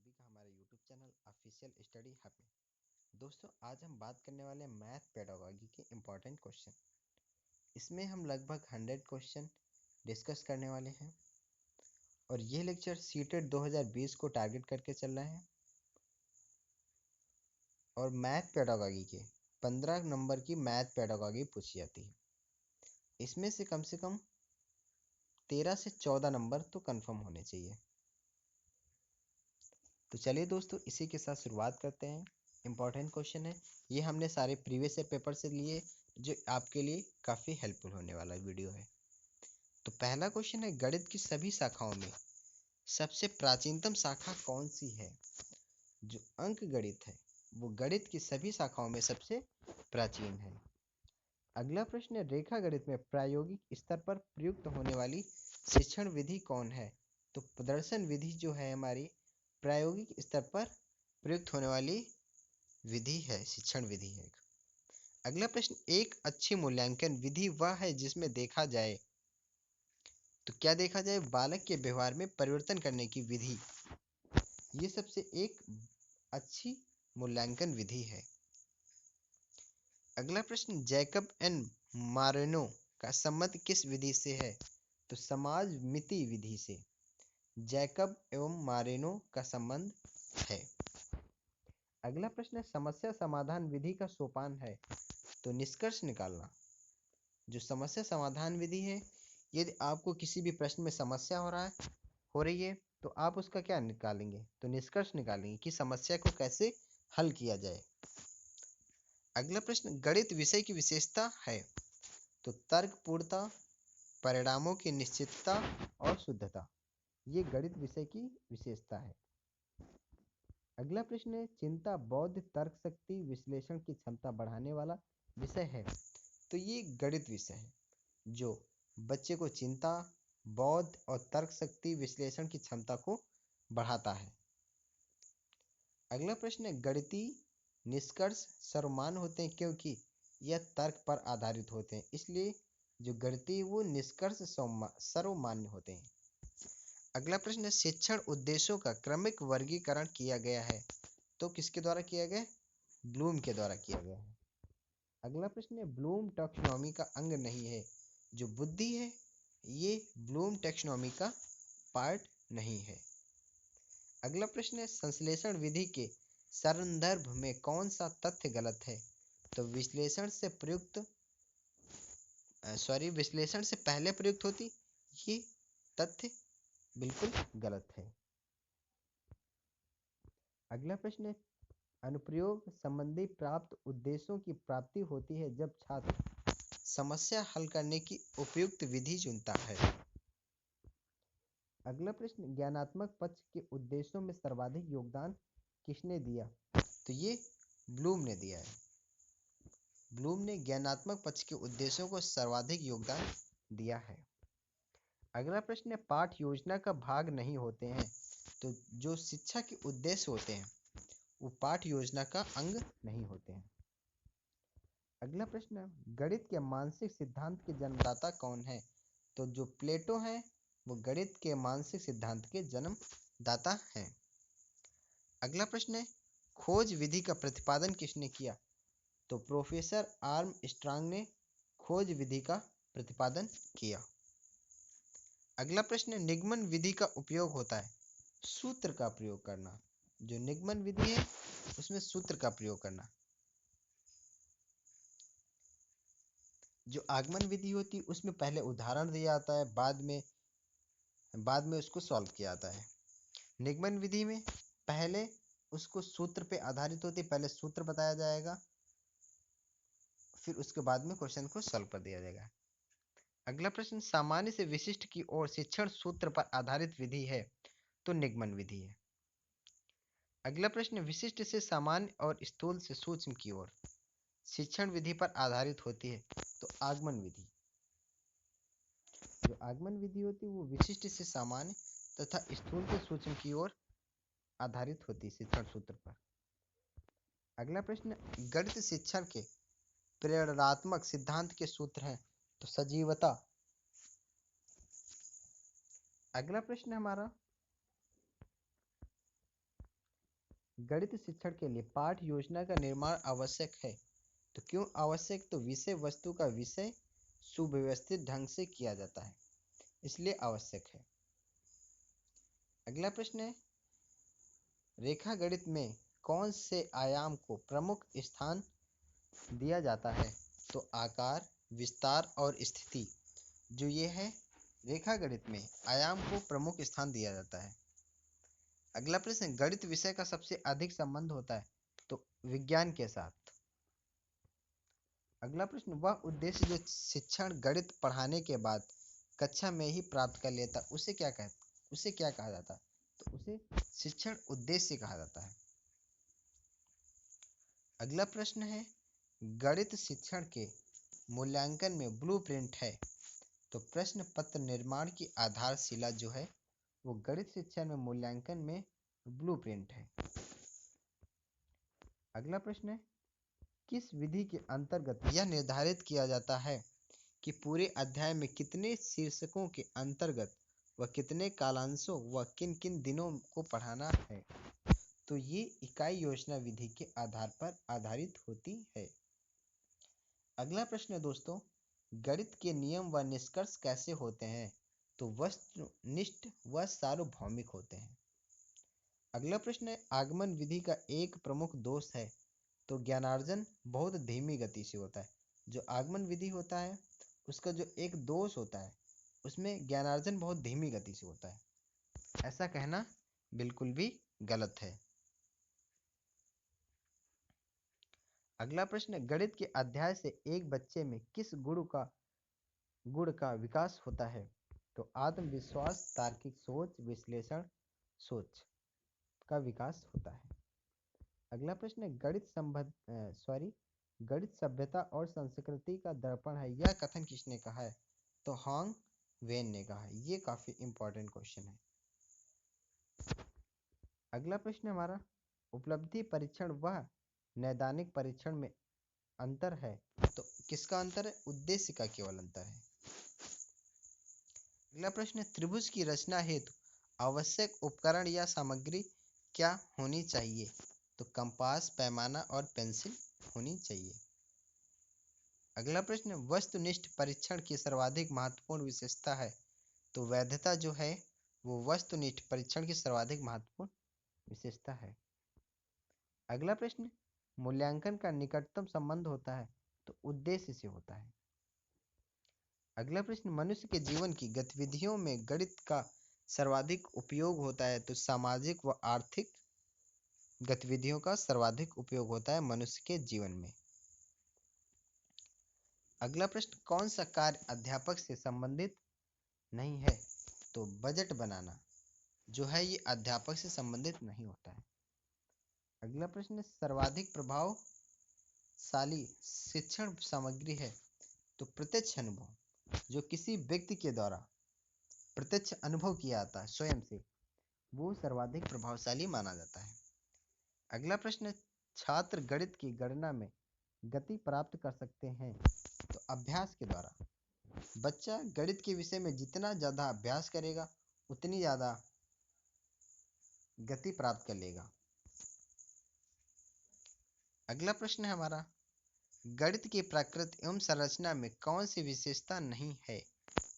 सभी का हमारे YouTube channel official study hub में। दोस्तों, आज हम बात करने वाले हैं मैथ पेडागोजी के इम्पोर्टेंट क्वेश्चन। इसमें हम लगभग 100 क्वेश्चन डिस्कस करने वाले हैं और ये लेक्चर सीटेट 2020 को टारगेट करके चल रहे हैं। और मैथ पेडागोजी के 15 नंबर की मैथ पेडागोजी पूछी जाती है। इसमें से कम 13 से 14 नंबर तो कंफर्म होने चाहिए। तो चलिए दोस्तों, इसी के साथ शुरुआत करते हैं। इम्पॉर्टेंट क्वेश्चन है, ये हमने सारे प्रीवियस ईयर पेपर से लिए, जो आपके लिए काफ़ी हेल्पफुल होने वाला वीडियो है। तो पहला क्वेश्चन है, गणित की सभी शाखाओं में सबसे प्राचीनतम शाखा कौन सी है? जो अंक गणित है वो गणित की सभी शाखाओं में सबसे प्राचीन है। अगला प्रश्न है, रेखा गणित में प्रायोगिक स्तर पर प्रयुक्त होने वाली शिक्षण विधि कौन है? तो प्रदर्शन विधि जो है हमारी प्रायोगिक स्तर पर प्रयुक्त होने वाली विधि है, शिक्षण विधि है। अगला प्रश्न, एक अच्छी मूल्यांकन विधि वह है जिसमें देखा जाए, तो क्या देखा जाए? बालक के व्यवहार में परिवर्तन करने की विधि, ये सबसे एक अच्छी मूल्यांकन विधि है। अगला प्रश्न, जैकब एन मारेनो का संबंध किस विधि से है? तो समाजमिति विधि से जैकब एवं मारेनो का संबंध है। अगला प्रश्न है, समस्या समाधान विधि का सोपान है, तो निष्कर्ष निकालना। जो समस्या समाधान विधि है, यदि आपको किसी भी प्रश्न में समस्या हो रही है तो आप उसका क्या निकालेंगे? तो निष्कर्ष निकालेंगे कि समस्या को कैसे हल किया जाए। अगला प्रश्न, गणित विषय की विशेषता है, तो तर्कपूर्णता, परिणामों की निश्चितता और शुद्धता, ये गणित विषय की विशेषता है। अगला प्रश्न है, चिंता बौद्ध तर्क शक्ति विश्लेषण की क्षमता बढ़ाने वाला विषय है, तो ये गणित विषय है जो बच्चे को चिंता, बौद्ध और तर्क शक्ति विश्लेषण की क्षमता को बढ़ाता है। अगला प्रश्न है, गणितीय निष्कर्ष सर्वमान्य होते हैं क्योंकि यह तर्क पर आधारित होते हैं, इसलिए जो गणितीय वो निष्कर्ष सर्वमान्य होते हैं। अगला प्रश्न है, शिक्षण उद्देश्यों का क्रमिक वर्गीकरण किया गया है, तो किसके द्वारा किया गया? ब्लूम के द्वारा किया गया है। अगला प्रश्न है, ब्लूम टैक्सोनॉमी का अंग नहीं है, जो बुद्धि है ये ब्लूम टैक्सोनॉमी का पार्ट नहीं है। अगला प्रश्न है, संश्लेषण विधि के संदर्भ में कौन सा तथ्य गलत है? तो विश्लेषण से पहले प्रयुक्त होती, ये तथ्य बिल्कुल गलत है। अगला प्रश्न है, अनुप्रयोग संबंधी प्राप्त उद्देश्यों की प्राप्ति होती है जब छात्र समस्या हल करने की उपयुक्त विधि चुनता है। अगला प्रश्न, ज्ञानात्मक पक्ष के उद्देश्यों में सर्वाधिक योगदान किसने दिया? तो ये ब्लूम ने दिया है। ब्लूम ने ज्ञानात्मक पक्ष के उद्देश्यों को सर्वाधिक योगदान दिया है। अगला प्रश्न है, पाठ योजना का भाग नहीं होते हैं, तो जो शिक्षा के उद्देश्य होते हैं वो पाठ योजना का अंग नहीं होते हैं। अगला प्रश्न है, गणित के मानसिक सिद्धांत के जन्मदाता कौन है? तो जो प्लेटो है वो गणित के मानसिक सिद्धांत के जन्मदाता हैं। अगला प्रश्न है, खोज विधि का प्रतिपादन किसने किया? तो प्रोफेसर आर्मस्ट्रांग ने खोज विधि का प्रतिपादन किया। अगला प्रश्न है, निगमन विधि का उपयोग होता है सूत्र का प्रयोग करना। जो निगमन विधि है उसमें सूत्र का प्रयोग करना। जो आगमन विधि होती है उसमें पहले उदाहरण दिया जाता है, बाद में उसको सॉल्व किया जाता है। निगमन विधि में पहले उसको सूत्र पे आधारित होती है, पहले सूत्र बताया जाएगा, फिर उसके बाद में क्वेश्चन को सॉल्व कर दिया जाएगा। अगला प्रश्न, सामान्य से विशिष्ट की ओर शिक्षण सूत्र पर आधारित विधि है, तो निगमन विधि है। अगला प्रश्न, विशिष्ट से सामान्य और स्थूल से सूक्ष्म की ओर शिक्षण विधि पर आधारित होती है, तो आगमन विधि। जो आगमन विधि होती है वो विशिष्ट से सामान्य तथा स्थूल से सूक्ष्म की ओर आधारित होती है शिक्षण सूत्र पर। अगला प्रश्न, गणित शिक्षण के प्रेरणात्मक सिद्धांत के सूत्र हैं, तो सजीवता। अगला प्रश्न हमारा, गणित शिक्षण के लिए पाठ योजना का निर्माण आवश्यक है। तो क्यों आवश्यक? तो विषय वस्तु का विषय सुव्यवस्थित ढंग से किया जाता है, इसलिए आवश्यक है। अगला प्रश्न है, रेखा गणित में कौन से आयाम को प्रमुख स्थान दिया जाता है? तो आकार, विस्तार और स्थिति, जो ये है रेखा गणित में आयाम को प्रमुख स्थान दिया जाता है। अगला प्रश्न, गणित विषय का सबसे अधिक संबंध होता है तो विज्ञान के साथ। अगला प्रश्न, वह उद्देश्य जो शिक्षण गणित पढ़ाने के बाद कक्षा में ही प्राप्त कर लेता उसे क्या कहा जाता? तो उसे शिक्षण उद्देश्य कहा जाता है। अगला प्रश्न है, गणित शिक्षण के मूल्यांकन में ब्लूप्रिंट है। तो प्रश्न पत्र निर्माण की आधारशिला जो है वो गणित शिक्षण में मूल्यांकन में ब्लूप्रिंट है। अगला प्रश्न है, किस विधि के अंतर्गत यह निर्धारित किया जाता है कि पूरे अध्याय में कितने शीर्षकों के अंतर्गत व कितने कालांशों व किन किन दिनों को पढ़ाना है? तो ये इकाई योजना विधि के आधार पर आधारित होती है। अगला प्रश्न है दोस्तों, गणित के नियम व निष्कर्ष कैसे होते हैं? तो वस्तुनिष्ठ व सार्वभौमिक होते हैं। अगला प्रश्न है, आगमन विधि का एक प्रमुख दोष है तो ज्ञानार्जन बहुत धीमी गति से होता है। जो आगमन विधि होता है उसका जो एक दोष होता है उसमें ज्ञानार्जन बहुत धीमी गति से होता है, ऐसा कहना बिल्कुल भी गलत है। अगला प्रश्न, गणित के अध्याय से एक बच्चे में किस गुण का विकास होता है? तो आत्मविश्वास, तार्किक सोच, विश्लेषण सोच का विकास होता है। अगला प्रश्न है, गणित सभ्यता और संस्कृति का दर्पण है, यह कथन किसने कहा है? तो हॉन्ग वेन ने कहा है। ये काफी इंपॉर्टेंट क्वेश्चन है। अगला प्रश्न हमारा, उपलब्धि परीक्षण व नैदानिक परीक्षण में अंतर है। तो किसका अंतर है? उद्देश्य का केवल अंतर है। अगला प्रश्न, त्रिभुज की रचना हेतु आवश्यक उपकरण या सामग्री क्या होनी चाहिए? तो कंपास, पैमाना और पेंसिल होनी चाहिए। अगला प्रश्न, वस्तुनिष्ठ परीक्षण की सर्वाधिक महत्वपूर्ण विशेषता है। तो वैधता जो है वो वस्तुनिष्ठ परीक्षण की सर्वाधिक महत्वपूर्ण विशेषता है। अगला प्रश्न, मूल्यांकन का निकटतम संबंध होता है तो उद्देश्य से होता है। अगला प्रश्न, मनुष्य के जीवन की गतिविधियों में गणित का सर्वाधिक उपयोग होता है तो सामाजिक व आर्थिक गतिविधियों का सर्वाधिक उपयोग होता है मनुष्य के जीवन में। अगला प्रश्न, कौन सा कार्य अध्यापक से संबंधित नहीं है? तो बजट बनाना जो है ये अध्यापक से संबंधित नहीं होता है। अगला प्रश्न, सर्वाधिक प्रभावशाली शिक्षण सामग्री है। तो प्रत्यक्ष अनुभव, जो किसी व्यक्ति के द्वारा प्रत्यक्ष अनुभव किया जाता है स्वयं से, वो सर्वाधिक प्रभावशाली माना जाता है। अगला प्रश्न, छात्र गणित की गणना में गति प्राप्त कर सकते हैं तो अभ्यास के द्वारा। बच्चा गणित के विषय में जितना ज़्यादा अभ्यास करेगा उतनी ज़्यादा गति प्राप्त कर लेगा। अगला प्रश्न है हमारा, गणित की प्रकृति एवं संरचना में कौन सी विशेषता नहीं है?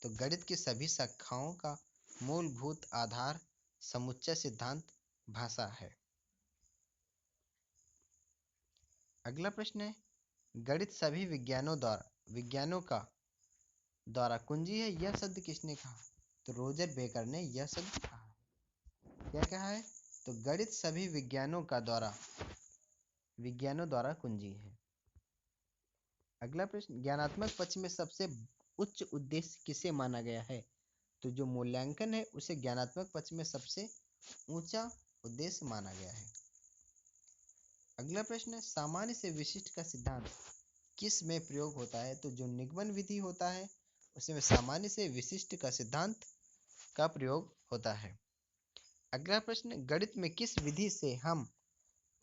तो गणित की सभी शाखाओं का मूलभूत आधार समुच्चय सिद्धांत भाषा है। अगला प्रश्न है, गणित सभी विज्ञानों का द्वारा कुंजी है, यह शब्द किसने कहा? तो रोजर बेकर ने यह शब्द कहा है। क्या कहा है? तो गणित सभी विज्ञानों द्वारा कुंजी है। अगला प्रश्न, ज्ञानात्मक पक्ष में सबसे उच्च उद्देश्य किसे माना गया है? तो जो मूल्यांकन है उसे ज्ञानात्मक पक्ष में सबसे ऊंचा उद्देश्य माना गया है। अगला प्रश्न, सामान्य से विशिष्ट का सिद्धांत किस में प्रयोग होता है? तो जो निगमन विधि होता है उसमें सामान्य से विशिष्ट का सिद्धांत का प्रयोग होता है। अगला प्रश्न, गणित में किस विधि से हम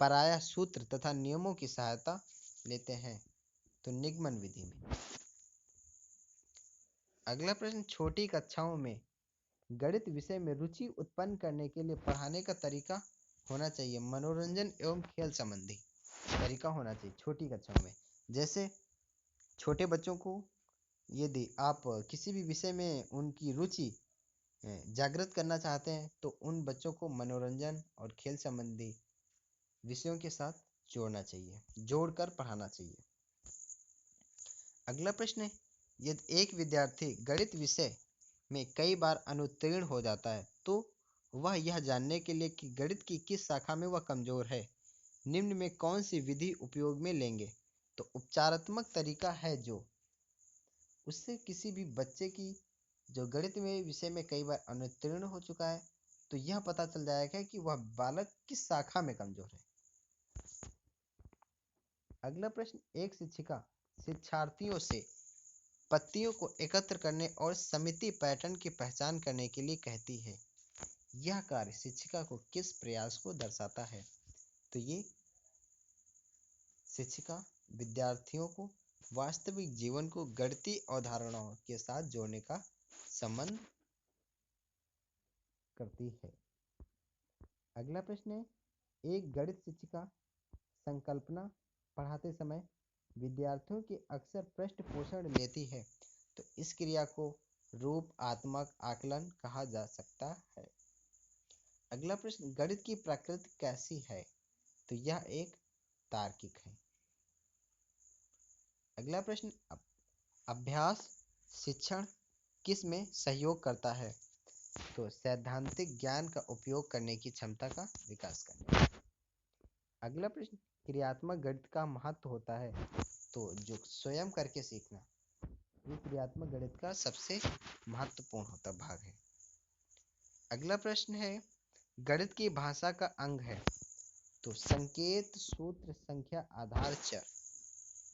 पराया सूत्र तथा नियमों की सहायता लेते हैं? तो निगमन विधि में। अगला प्रश्न, छोटी कक्षाओं में गणित विषय में रुचि उत्पन्न करने के लिए पढ़ाने का तरीका होना चाहिए मनोरंजन एवं खेल संबंधी तरीका होना चाहिए छोटी कक्षाओं में। जैसे छोटे बच्चों को यदि आप किसी भी विषय में उनकी रुचि जागृत करना चाहते हैं तो उन बच्चों को मनोरंजन और खेल संबंधी विषयों के साथ जोड़ना चाहिए, जोड़कर पढ़ाना चाहिए। अगला प्रश्न है, यदि एक विद्यार्थी गणित विषय में कई बार अनुत्तीर्ण हो जाता है तो वह यह जानने के लिए कि गणित की किस शाखा में वह कमजोर है, निम्न में कौन सी विधि उपयोग में लेंगे। तो उपचारात्मक तरीका है जो उससे किसी भी बच्चे की जो गणित में विषय में कई बार अनुत्तीर्ण हो चुका है तो यह पता चल जाएगा कि वह बालक किस शाखा में कमजोर है। अगला प्रश्न, एक शिक्षिका शिक्षार्थियों से पत्तियों को एकत्र करने और समिति पैटर्न की पहचान करने के लिए कहती है। यह कार्य शिक्षिका को किस प्रयास को दर्शाता है। तो ये शिक्षिका विद्यार्थियों को वास्तविक जीवन को गणितीय अवधारणाओं के साथ जोड़ने का संबंध करती है। अगला प्रश्न है, एक गणित शिक्षिका संकल्पना पढ़ाते समय विद्यार्थियों की अक्सर पृष्ठपोषण लेती है तो इस क्रिया को रूपात्मक आकलन कहा जा सकता है। अगला प्रश्न, गणित की प्रकृति कैसी है। तो यह एक तार्किक है। अगला प्रश्न, अभ्यास शिक्षण किस में सहयोग करता है। तो सैद्धांतिक ज्ञान का उपयोग करने की क्षमता का विकास करना। अगला प्रश्न, क्रियात्मक गणित का महत्व होता है। तो जो स्वयं करके सीखना ये क्रियात्मक गणित का सबसे महत्वपूर्ण होता भाग है। अगला प्रश्न है, गणित की भाषा का अंग है। तो संकेत सूत्र संख्या आधार चर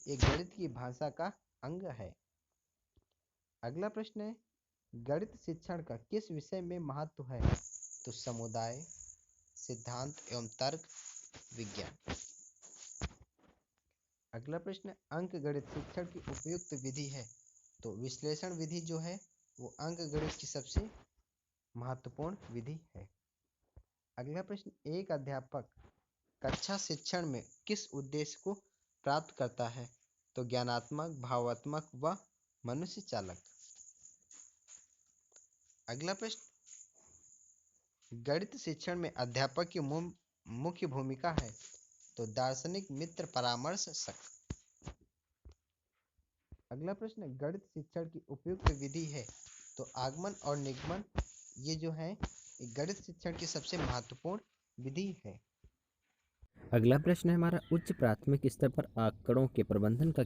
ये गणित की भाषा का अंग है। अगला प्रश्न है, गणित शिक्षण का किस विषय में महत्व है। तो समुदाय सिद्धांत एवं तर्क विज्ञान। अगला प्रश्न, अंक गणित शिक्षण की उपयुक्त विधि है। तो विश्लेषण विधि जो है वो अंक गणित की सबसे महत्वपूर्ण विधि है। अगला प्रश्न, एक अध्यापक कक्षा शिक्षण में किस उद्देश्य को प्राप्त करता है। तो ज्ञानात्मक भावात्मक व मनुष्य चालक। अगला प्रश्न, गणित शिक्षण में अध्यापक की मुख्य भूमिका है। तो दार्शनिक मित्र परामर्शक। अगला प्रश्न, गणित शिक्षण की उपयुक्त विधि है। तो आगमन और निगमन ये जो है गणित शिक्षण की सबसे महत्वपूर्ण विधि है। अगला प्रश्न है हमारा, उच्च प्राथमिक स्तर पर आंकड़ों के प्रबंधन का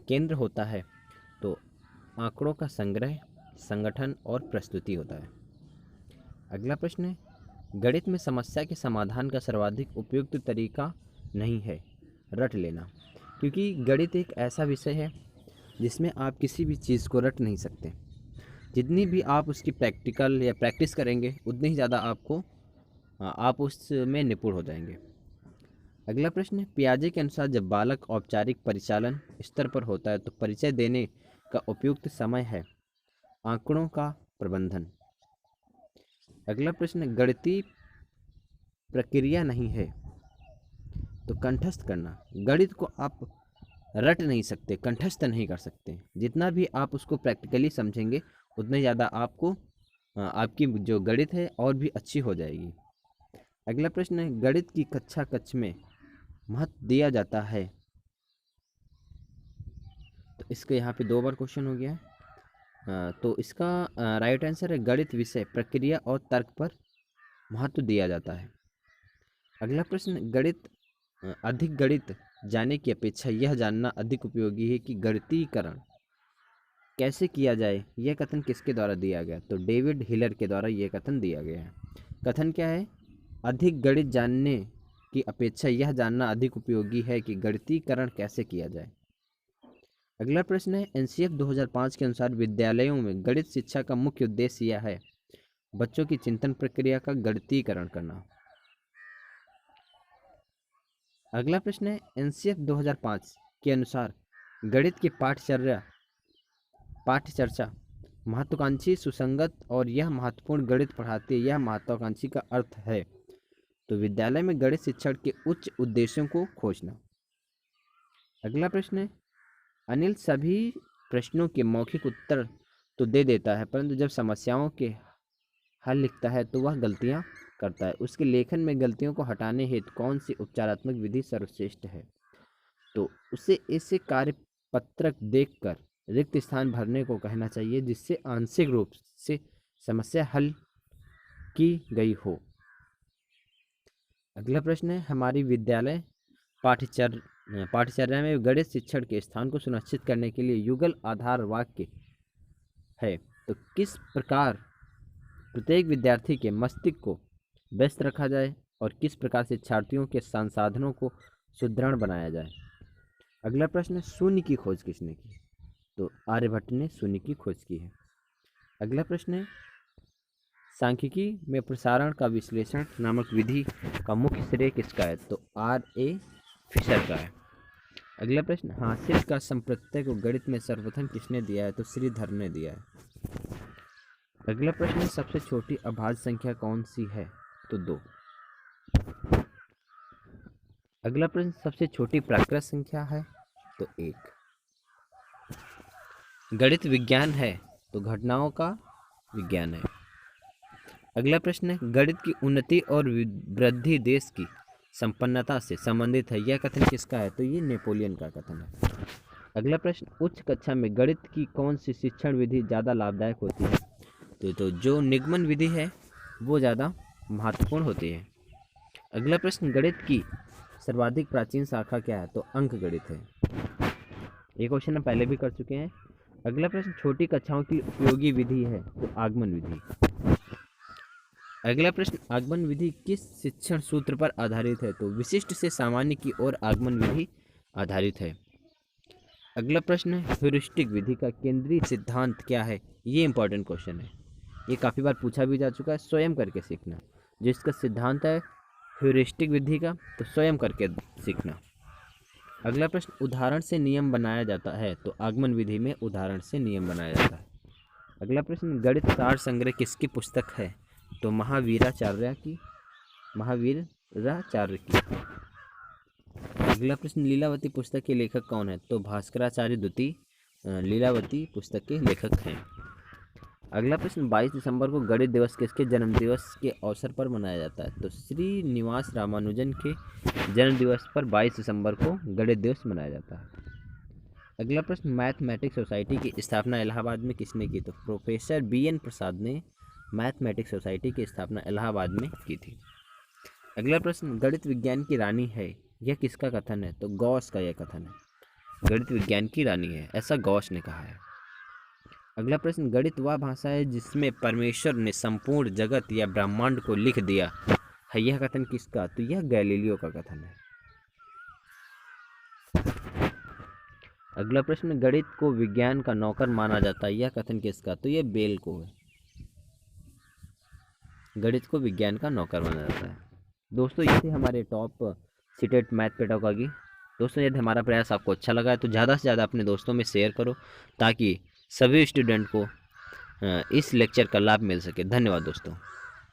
केंद्र होता है। तो आंकड़ों का संग्रह, संगठन और प्रस्तुति होता है। अगला प्रश्न है, गणित में समस्या के समाधान का सर्वाधिक उपयुक्त तरीका नहीं है रट लेना, क्योंकि गणित एक ऐसा विषय है जिसमें आप किसी भी चीज़ को रट नहीं सकते। जितनी भी आप उसकी प्रैक्टिकल या प्रैक्टिस करेंगे उतनी ही ज़्यादा आप उसमें निपुण हो जाएंगे। अगला प्रश्न है, पियाजे के अनुसार जब बालक औपचारिक परिचालन स्तर पर होता है तो परिचय देने का उपयुक्त समय है आंकड़ों का प्रबंधन। अगला प्रश्न, गणितीय प्रक्रिया नहीं है तो कंठस्थ करना। गणित को आप रट नहीं सकते, कंठस्थ नहीं कर सकते। जितना भी आप उसको प्रैक्टिकली समझेंगे उतने ज़्यादा आपकी जो गणित है और भी अच्छी हो जाएगी। अगला प्रश्न है, गणित की कक्ष में महत्व दिया जाता है। तो इसका यहाँ पे 2 बार क्वेश्चन हो गया है। तो इसका राइट आंसर है, गणित विषय प्रक्रिया और तर्क पर महत्व दिया जाता है। अगला प्रश्न, अधिक गणित जाने की अपेक्षा यह जानना अधिक उपयोगी है कि गणितीकरण कैसे किया जाए। यह कथन किसके द्वारा दिया गया। तो डेविड हिलर के द्वारा यह कथन दिया गया है। कथन क्या है, अधिक गणित जानने की अपेक्षा यह जानना अधिक उपयोगी है कि गणितीकरण कैसे किया जाए। अगला प्रश्न है, एनसीएफ 2005 के अनुसार विद्यालयों में गणित शिक्षा का मुख्य उद्देश्य यह है बच्चों की चिंतन प्रक्रिया का गणितीकरण करना। अगला प्रश्न है, एनसीएफ 2005 के अनुसार गणित की पाठ्यचर्चा महत्वाकांक्षी, सुसंगत और यह महत्वपूर्ण गणित पढ़ाते, यह महत्वाकांक्षी का अर्थ है। तो विद्यालय में गणित शिक्षण के उच्च उद्देश्यों को खोजना। अगला प्रश्न है, अनिल सभी प्रश्नों के मौखिक उत्तर तो दे देता है, परंतु जब समस्याओं के हल लिखता है तो वह गलतियां करता है। उसके लेखन में गलतियों को हटाने हेतु कौन सी उपचारात्मक विधि सर्वश्रेष्ठ है? तो उसे ऐसे कार्यपत्रक देखकर रिक्त स्थान भरने को कहना चाहिए जिससे आंशिक रूप से समस्या हल की गई हो। अगला प्रश्न है, हमारी विद्यालय पाठ्यचर्या में गणित शिक्षण के स्थान को सुनिश्चित करने के लिए युगल आधार वाक्य है। तो किस प्रकार प्रत्येक विद्यार्थी के मस्तिष्क को व्यस्त रखा जाए और किस प्रकार से शिक्षार्थियों के संसाधनों को सुदृढ़ बनाया जाए? अगला प्रश्न है, शून्य की खोज किसने की? तो आर्यभट्ट ने शून्य की खोज की है। अगला प्रश्न है, सांख्यिकी में प्रसारण का विश्लेषण नामक विधि का मुख्य श्रेय किसका है? तो R.A. फिशर का है। अगला प्रश्न, हासिल का संप्रत्यय को गणित में सर्वप्रथम किसने दिया है? तो श्रीधर ने दिया है। अगला प्रश्न, सबसे छोटी अभाज्य संख्या कौन सी है? तो 2। अगला प्रश्न, सबसे छोटी प्राकृत संख्या है? तो 1। गणित विज्ञान है? तो घटनाओं का विज्ञान है। अगला प्रश्न है, गणित की उन्नति और वृद्धि देश की संपन्नता से संबंधित है, यह कथन किसका है? तो ये नेपोलियन का कथन है। अगला प्रश्न, उच्च कक्षा में गणित की कौन सी शिक्षण विधि ज़्यादा लाभदायक होती है? तो जो निगमन विधि है वो ज़्यादा महत्वपूर्ण होती है। अगला प्रश्न, गणित की सर्वाधिक प्राचीन शाखा क्या है? तो अंक गणित है। ये क्वेश्चन हम पहले भी कर चुके हैं। अगला प्रश्न, छोटी कक्षाओं की उपयोगी विधि है? तो आगमन विधि। अगला प्रश्न, आगमन विधि किस शिक्षण सूत्र पर आधारित है? तो विशिष्ट से सामान्य की ओर आगमन विधि आधारित है। अगला प्रश्न है, ह्यूरिस्टिक विधि का केंद्रीय सिद्धांत क्या है? ये इंपॉर्टेंट क्वेश्चन है, ये काफ़ी बार पूछा भी जा चुका है। स्वयं करके सीखना, जिसका सिद्धांत है ह्यूरिस्टिक विधि का, तो स्वयं करके सीखना। अगला प्रश्न, उदाहरण से नियम बनाया जाता है? तो आगमन विधि में उदाहरण से नियम बनाया जाता है। अगला प्रश्न, गणित सार संग्रह किसकी पुस्तक है? तो महावीराचार्य की। अगला प्रश्न, लीलावती पुस्तक के लेखक कौन है? तो भास्कराचार्य द्वितीय लीलावती पुस्तक के लेखक हैं। अगला प्रश्न, 22 दिसंबर को गणित दिवस किसके जन्मदिवस के अवसर पर मनाया जाता है? तो श्रीनिवास रामानुजन के जन्म दिवस पर 22 दिसंबर को गणित दिवस मनाया जाता है। अगला प्रश्न, मैथमेटिक्स सोसाइटी की स्थापना इलाहाबाद में किसने की? तो प्रोफेसर BN प्रसाद ने मैथमेटिक्स सोसाइटी की स्थापना इलाहाबाद में की थी। अगला प्रश्न, गणित विज्ञान की रानी है, यह किसका कथन है? तो गॉस का यह कथन है, गणित विज्ञान की रानी है, ऐसा गॉस ने कहा है। अगला प्रश्न, गणित वह भाषा है जिसमें परमेश्वर ने संपूर्ण जगत या ब्रह्मांड को लिख दिया है, यह कथन किसका? तो यह गैलीलियो का कथन है। अगला प्रश्न, गणित को विज्ञान का नौकर माना जाता है, यह कथन किसका? तो यह बेल को है, गणित को विज्ञान का नौकर माना जाता है। दोस्तों, ये थे हमारे टॉप सीटेट मैथ पेडागॉजी। दोस्तों, यदि हमारा प्रयास आपको अच्छा लगा है तो ज़्यादा से ज़्यादा अपने दोस्तों में शेयर करो ताकि सभी स्टूडेंट को इस लेक्चर का लाभ मिल सके। धन्यवाद दोस्तों।